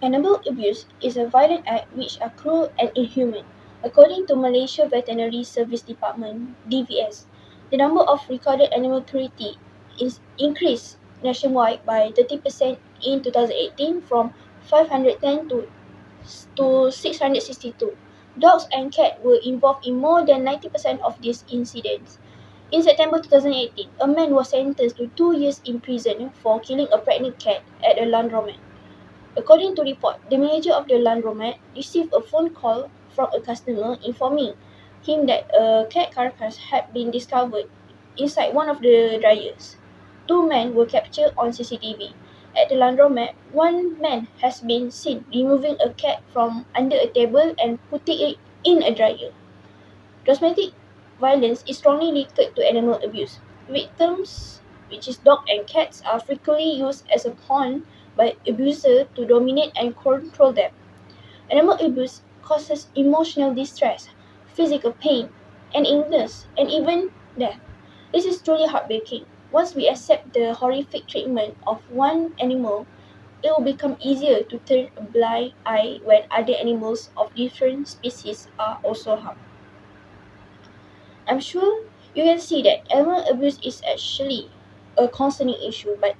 Animal abuse is a violent act which are cruel and inhumane. According to Malaysia Veterinary Service Department (DVS), the number of recorded animal cruelty is increased nationwide by 30% in 2018 from 510 to 662. Dogs and cats were involved in more than 90% of these incidents. In September 2018, a man was sentenced to 2 years in prison for killing a pregnant cat at a laundromat. According to report, the manager of the laundromat received a phone call from a customer informing him that a cat carcass had been discovered inside one of the dryers. Two men were captured on CCTV. At the laundromat, one man has been seen removing a cat from under a table and putting it in a dryer. Domestic violence is strongly linked to animal abuse. Victims, which is dogs and cats, are frequently used as a pawn by abusers to dominate and control them. Animal abuse causes emotional distress, physical pain, and illness, and even death. This is truly heartbreaking. Once we accept the horrific treatment of one animal, it will become easier to turn a blind eye when other animals of different species are also harmed. I'm sure you can see that animal abuse is actually a concerning issue, but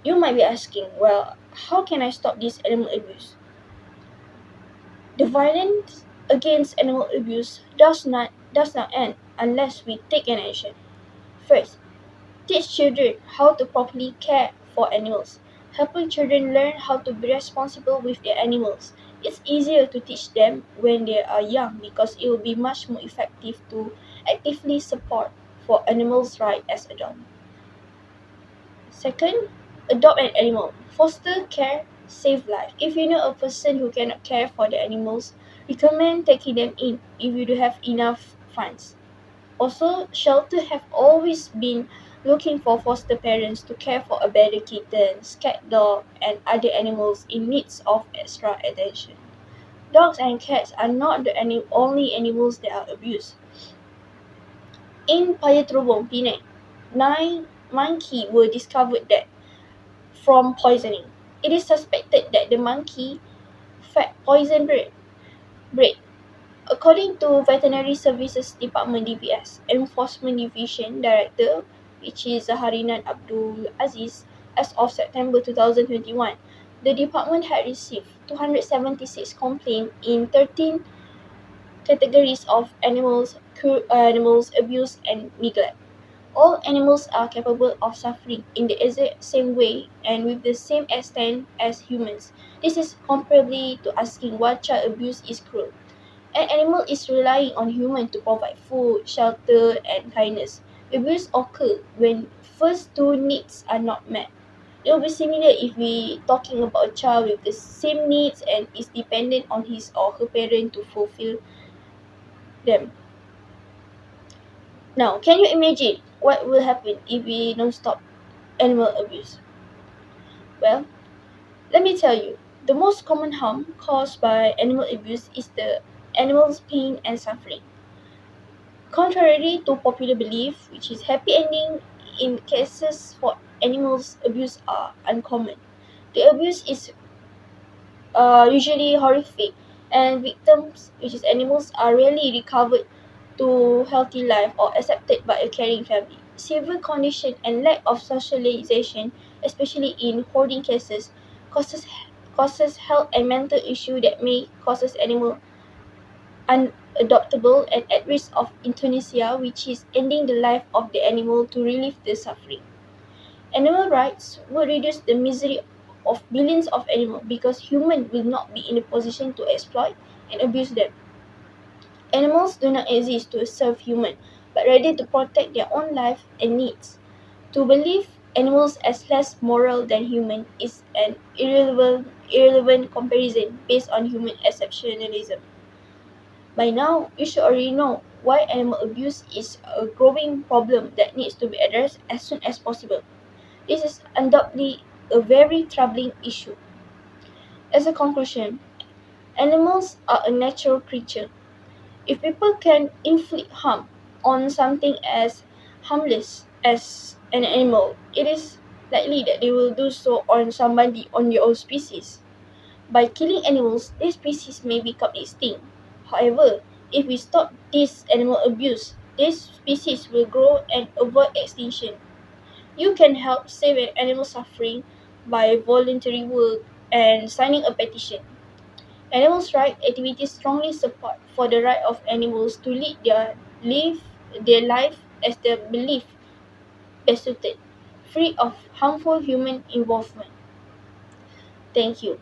you might be asking, well, how can I stop this animal abuse? The violence against animal abuse does not end unless we take an action. First, teach children how to properly care for animals. Helping children learn how to be responsible with their animals. It's easier to teach them when they are young because it will be much more effective to actively support for animals' rights as adults. Second, adopt an animal. Foster care save life. If you know a person who cannot care for the animals, recommend taking them in if you do have enough funds. Also, shelters have always been looking for foster parents to care for abandoned kittens, cat dog, and other animals in need of extra attention. Dogs and cats are not the only animals that are abused. In Payatrobong, Penang, 9 monkeys were discovered dead from poisoning. It is suspected that the monkey fed poisoned bread. According to Veterinary Services Department (DVS) Enforcement Division Director, which is Zaharinan Abdul Aziz, as of September 2021, the department had received 276 complaints in 13 categories of animals abuse and neglect. All animals are capable of suffering in the exact same way and with the same extent as humans. This is comparably to asking why child abuse is cruel. An animal is relying on humans to provide food, shelter, and kindness. Abuse occurs when first two needs are not met. It will be similar if we talking about a child with the same needs and is dependent on his or her parent to fulfill them. Now, can you imagine what will happen if we don't stop animal abuse? Well, let me tell you, the most common harm caused by animal abuse is the animal's pain and suffering. Contrary to popular belief, which is happy ending in cases for animals abuse are uncommon. The abuse is usually horrific, and victims, which is animals, are rarely recovered to healthy life or accepted by a caring family. Severe condition and lack of socialization, especially in hoarding cases, causes causes health and mental issue that may causes animal unadoptable and at risk of euthanasia, which is ending the life of the animal to relieve the suffering. Animal rights would reduce the misery of billions of animals because humans will not be in a position to exploit and abuse them. Animals do not exist to serve humans, but rather to protect their own life and needs. To believe animals as less moral than humans is an irrelevant comparison based on human exceptionalism. By now, you should already know why animal abuse is a growing problem that needs to be addressed as soon as possible. This is undoubtedly a very troubling issue. As a conclusion, animals are a natural creature. If people can inflict harm on something as harmless as an animal, it is likely that they will do so on somebody on their own species. By killing animals, these species may become extinct. However, if we stop this animal abuse, these species will grow and avoid extinction. You can help save an animal suffering by voluntary work and signing a petition. Animals' rights activities strongly support for the right of animals to live their life as they believe best suited, free of harmful human involvement. Thank you.